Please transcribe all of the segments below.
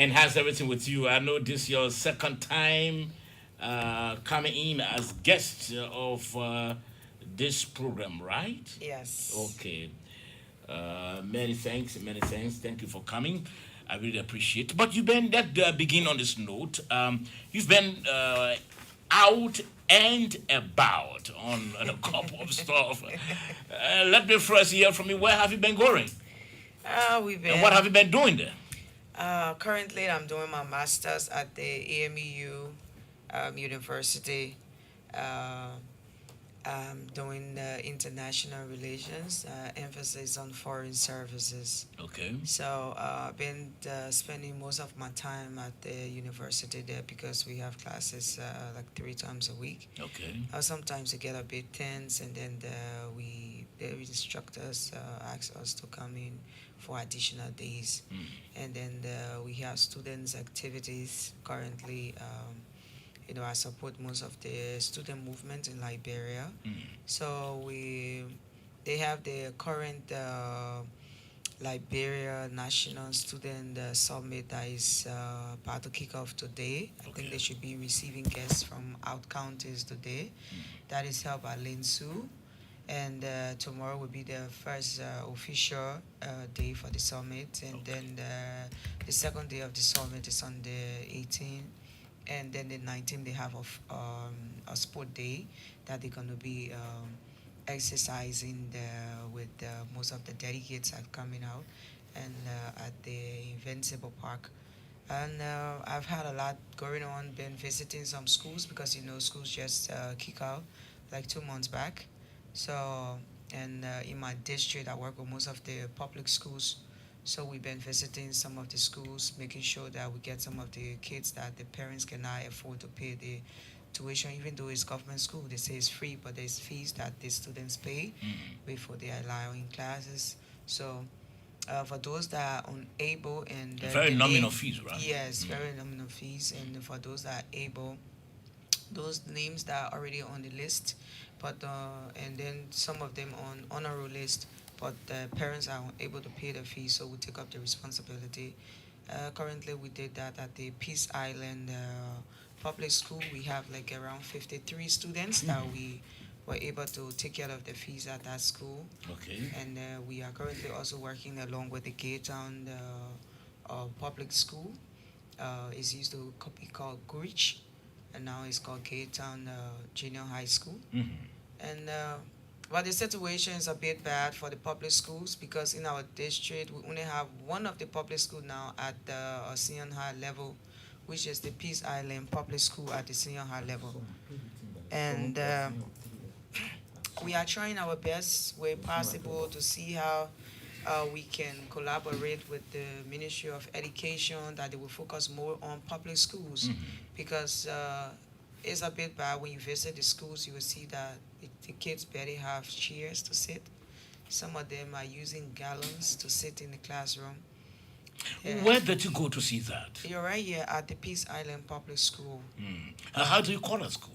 And how's everything with you? I know this is your second time coming in as guest of this program, right? Yes. Okay. Many thanks, many thanks. Thank you for coming. I really appreciate it. But you've been, let begin on this note. You've been out and about on a couple of stuff. Let me first hear from you. Where have you been going? We've And what have been you been doing there? currently I'm doing my master's at the AMEU University. Uh, I'm doing international relations, emphasis on foreign services. Okay. So I've been spending most of my time at the university there because we have classes like 3 times a week. Okay. Sometimes it get a bit tense, and then the instructors ask us to come in for additional days, Mm. and then we have students activities currently. I support most of the student movement in Liberia. Mm. So they have the current Liberia National Student Summit that is about to kick off today. I think Okay. they should be receiving guests from out counties today. Mm. That is held at Linsu. And tomorrow will be the first official day for the summit. And Okay. then the second day of the summit is on the 18th. And then the 19th, they have a sport day that they're going to be exercising with most of the delegates are coming out and at the Invincible Park. And I've had a lot going on, been visiting some schools because schools just kick out like 2 months back. So, and in my district, I work with most of the public schools. So we've been visiting some of the schools, making sure that we get some of the kids that the parents cannot afford to pay the tuition, even though it's government school. They say it's free, but there's fees that the students pay Mm. before they are allowing classes. So for those that are unable and Very the nominal name, fees, right? yes, Mm. very nominal fees, and for those that are able, those names that are already on the list, but and then some of them on honor roll list, but the parents are unable to pay the fee, so we take up the responsibility. Currently, we did that at the Peace Island public school. We have like around 53 students that Mm. we were able to take care of the fees at that school, Okay. and we are currently also working along with the Gaytown public school. It's used to be called Gurich, and now it's called Gaytown Junior High School. Mm-hmm. And but the situation is a bit bad for the public schools because in our district we only have one of the public school now at the senior high level, which is the Peace Island Public School at the senior high level. And we are trying our best where possible to see how we can collaborate with the Ministry of Education that they will focus more on public schools Mm-hmm. because it's a bit bad when you visit the schools. You will see that the kids barely have chairs to sit. Some of them are using gallons to sit in the classroom. Yeah. Where did you go to see that? You're right here at the Peace Island Public School. Mm. How do you call that school?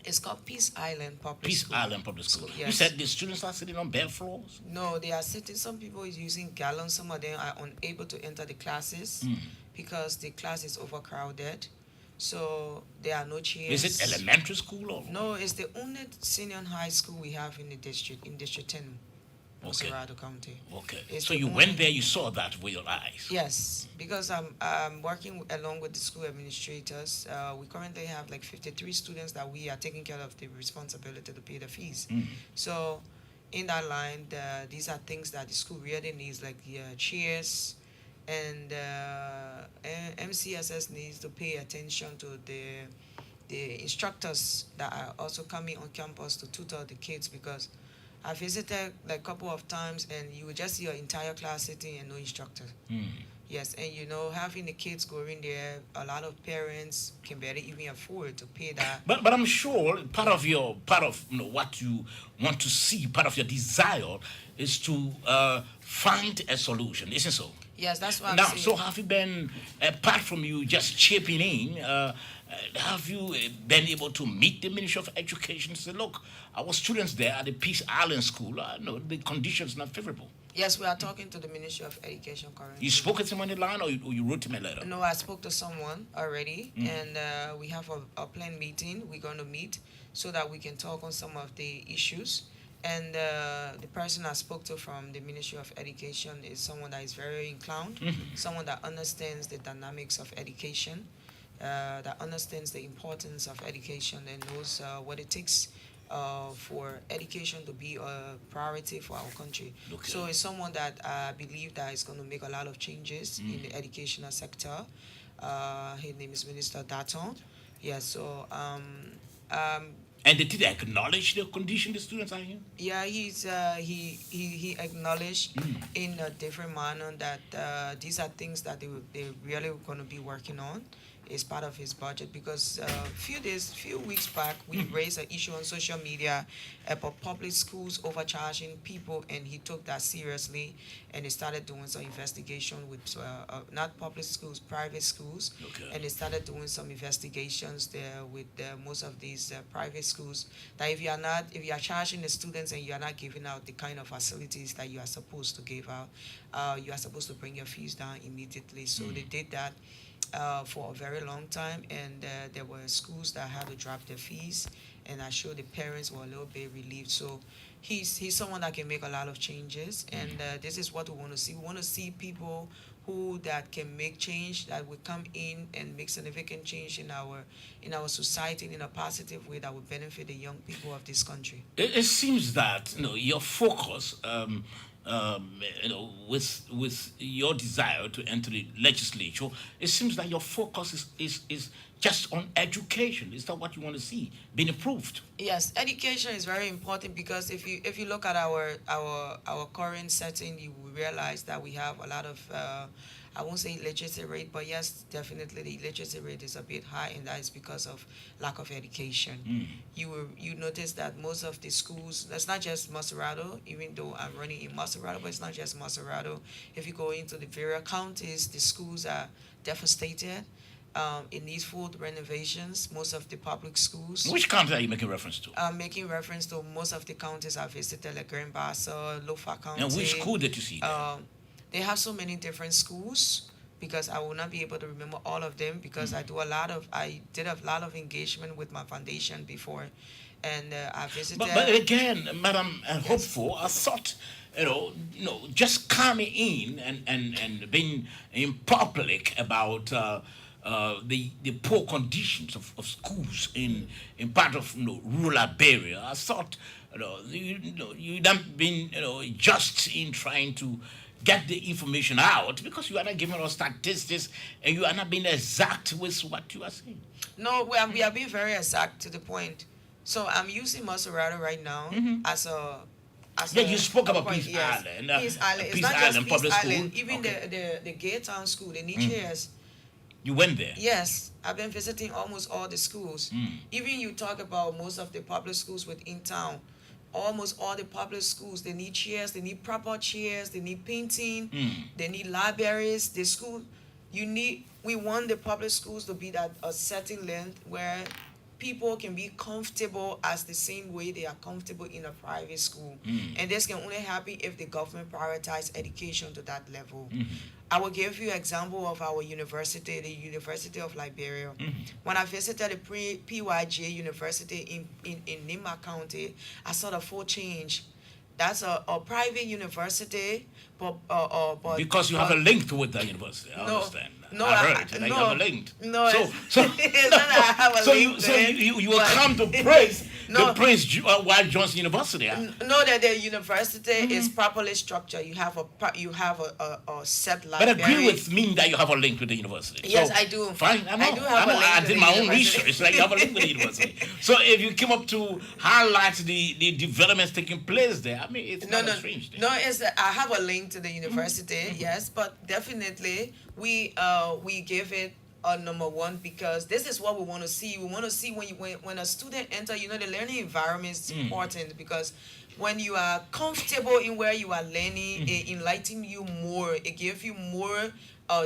It's called Peace Island Public Peace School. Island Public School. You Yes. said the students are sitting on bare floors? No, they are sitting. Some people is using gallons. Some of them are unable to enter the classes Mm. because the class is overcrowded. So there are no Is chairs. it elementary school or? No, it's the only senior high school we have in the district, in District 10, Okay. Colorado County. Okay. It's So the you only- went there, you saw that with your eyes. Yes, because I'm working along with the school administrators. We currently have like 53 students that we are taking care of the responsibility to pay the fees. Mm. So in that line, these are things that the school really needs, like the chairs, and MCSS needs to pay attention to the instructors that are also coming on campus to tutor the kids because I visited like a couple of times and you would just see your entire class sitting and no instructor. Mm. Yes, and having the kids going there, a lot of parents can barely even afford to pay that. But I'm sure part of what you want to see, part of your desire is to find a solution, isn't so? Yes, that's what I'm Now, saying. so have you been, apart from you just chipping in, have you been able to meet the Ministry of Education and say, look, our students there at the Peace Island School, no, the conditions not favorable? Yes, we are talking to the Ministry of Education currently. You spoke to someone in line, or you wrote him a letter? No, I spoke to someone already, and we have a planned meeting. We're going to meet so that we can talk on some of the issues. And the person I spoke to from the Ministry of Education is someone that is very inclined, someone that understands the dynamics of education, that understands the importance of education, and knows what it takes for education to be a priority for our country. Okay. So it's someone that I believe that is going to make a lot of changes in the educational sector. His name is Minister Daton. Yeah, so And did he acknowledge the condition the students are in? yeah, he acknowledged in a different manner that these are things that they really going to be working on. Is part of his budget because few weeks back, we raised an issue on social media about public schools overcharging people, and he took that seriously, and he started doing some investigation with not public schools, private schools, Okay. and they started doing some investigations there with most of these private schools. That if you are charging the students and you are not giving out the kind of facilities that you are supposed to give out, you are supposed to bring your fees down immediately. So they did that for a very long time, and there were schools that had to drop their fees, and I'm sure the parents were a little bit relieved. So he's someone that can make a lot of changes, and this is what we want to see. We want to see people who that can make change, that will come in and make significant change in our society in a positive way that will benefit the young people of this country. It seems that your focus, with your desire to enter the legislature, it seems that your focus is just on education. Is that what you want to see being improved? Yes, education is very important because if you look at our current setting, you will realize that we have a lot of I won't say literacy rate, but yes, definitely the literacy rate is a bit high, and that is because of lack of education. You notice that most of the schools, that's not just Maserado, even though I'm running in Maserado, but it's not just Maserado. If you go into the various counties, the schools are devastated. It needs full renovations. Most of the public schools. Which county are you making reference to? I'm making reference to most of the counties I visited, like Grand Bassa, Lofa County. And which school did you see there? They have so many different schools because I will not be able to remember all of them because I did a lot of engagement with my foundation before, and I visited. But again, Madam Hopeful, I thought, just coming in and being in public about the poor conditions of schools in part of rural Liberia. I thought you'd not been just in trying to get the information out because you are not giving us statistics and you are not being exact with what you are saying. No, we are being very exact to the point. So I'm using Maserati right now as a you spoke about point, Peace yes. Island. Peace Island. It's Peace not Island just Public Peace School. Island. Even Okay. the Gay Town School, they need chairs. You went there. Yes, I've been visiting almost all the schools. Even you talk about most of the public schools within town. Almost all the public schools, they need chairs, they need proper chairs, they need painting, they need libraries. We want the public schools to be at a certain length where people can be comfortable as the same way they are comfortable in a private school. And this can only happen if the government prioritize education to that level. I will give you an example of our university, the University of Liberia. When I visited the PYJ University in Nima County, I saw the full change. That's a private university, but Because you have a link with the university. I understand. I heard that you have a link. No, so it's not that I have a link. You will come to praise No. the Prince White Johnson University. Know that the university is properly structured. You have a set But library. agree with me that you have a link with the university. Yes, So, I do. Fine, I do have a link I to did the my own university. research that you have a link with the university. So if you came up to highlight the developments taking place there, I mean, it's not a strange thing. No, I have a link to the university, yes, but definitely we give it a number one because this is what we want to see. We want to see when a student enter, the learning environment is important because when you are comfortable in where you are learning, it enlightens you more. It gives you more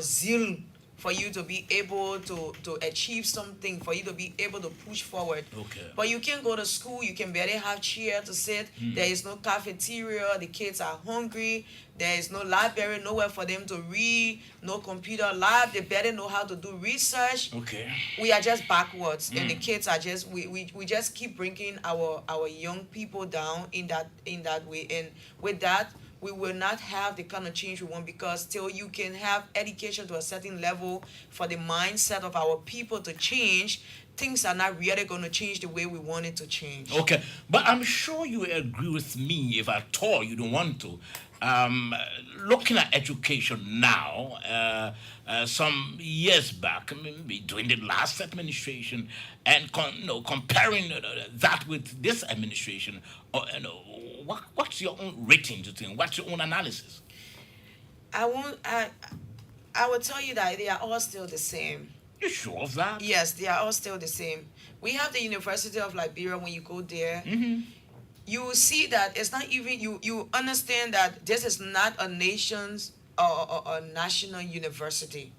zeal for you to be able to achieve something, for you to be able to push forward. Okay. But you can go to school, you can barely have chair to sit. There is no cafeteria, the kids are hungry. There is no library, nowhere for them to read, no computer lab. They better know how to do research. Okay. We are just backwards, and the kids are just we just keep bringing our young people down in that way, and with that we will not have the kind of change we want, because till you can have education to a certain level for the mindset of our people to change, things are not really going to change the way we want it to change. Okay, but I'm sure you agree with me, if at all you don't want to. Looking at education now, some years back, maybe during the last administration, and comparing that with this administration, what's your own rating to think? What's your own analysis? I won't. I will tell you that they are all still the same. You sure of that? Yes, they are all still the same. We have the University of Liberia. When you go there, you will see that it's not even you understand that this is not a nation's or a national university,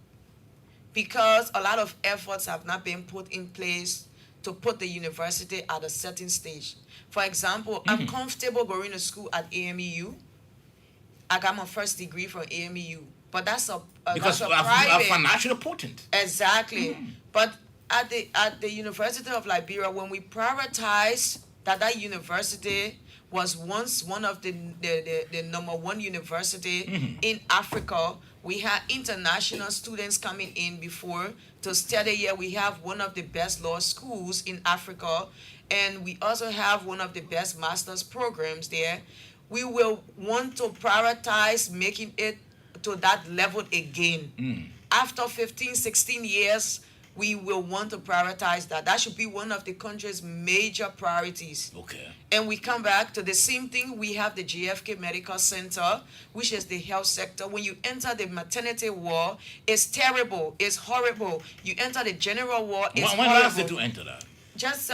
because a lot of efforts have not been put in place to put the university at a certain stage. For example, I'm comfortable going to school at AMEU. I got my first degree from AMEU, but that's a Because that's of a private. financial potent. Exactly. But at the University of Liberia, when we prioritize that university was once one of the number one university in Africa, we had international students coming in before to study here. We have one of the best law schools in Africa, and we also have one of the best master's programs there. We will want to prioritize making it to that level again. After 15, 16 years, we will want to prioritize that. That should be one of the country's major priorities. Okay. And we come back to the same thing. We have the JFK Medical Center, which is the health sector. When you enter the maternity ward, it's terrible. It's horrible. You enter the general ward, it's When horrible. last did you enter that? Just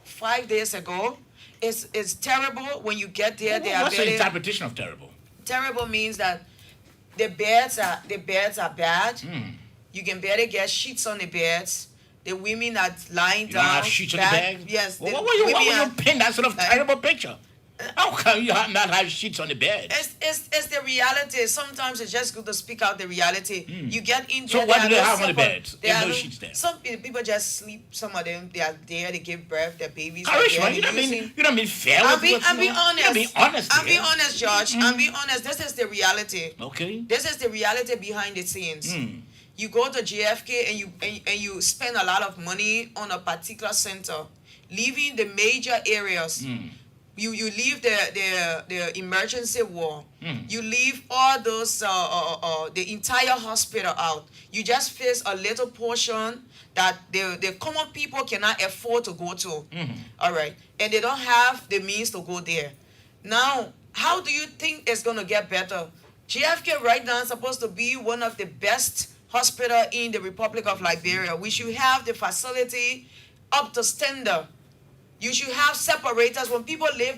5 days ago. It's terrible. When you get there, they are What's the very interpretation of terrible? terrible. Means that the beds are bad. You can barely get sheets on the beds. The women are lying You down. don't have sheets on the bad. bed? Yes. the Why would women you are- paint that sort of terrible picture? How come you not have sheets on the bed? It's the reality. Sometimes it's just good to speak out the reality. You get in So there. what there do they are no have on the support. beds? There There's are no sheets there. Some people just sleep. Some of them, they are there. They give birth. Their babies. are Karishma, there, you they're don't using- mean fair. I'm with what's being going on? honest. You're being honest. I'm being here. honest, George. I'm being honest. This is the reality. Okay. This is the reality behind the scenes. You go to JFK and you spend a lot of money on a particular center, leaving the major areas. You leave the emergency ward. You leave all those the entire hospital out. You just face a little portion that the common people cannot afford to go to. All right, and they don't have the means to go there. Now, how do you think it's gonna get better? JFK right now is supposed to be one of the best hospital in the Republic of Liberia. We should have the facility up to standard. You should have separators. When people lay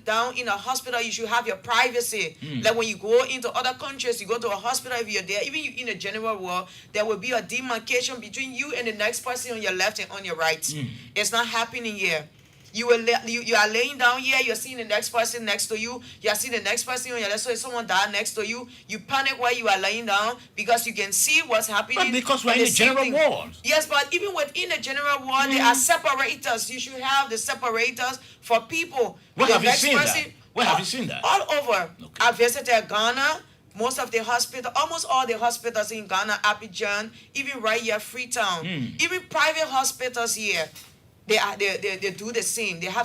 down in a hospital, you should have your privacy. Like when you go into other countries, you go to a hospital, if you're there, even you in a general ward, there will be a demarcation between you and the next person on your left and on your right. It's not happening here. You are laying down here, you're seeing the next person next to you, you're seeing the next person on your left, so if someone died next to you, you panic while you are laying down because you can see what's happening. But because we're and in the same general thing. ward. Yes, but even within the general ward, there are separators. You should have the separators for people. Where The have you next seen that? person- Where have you seen that? All over. Okay. I visited Ghana. Most of the hospital, almost all the hospitals in Ghana, Abidjan, even right here, Freetown, even private hospitals here, they do the same. They have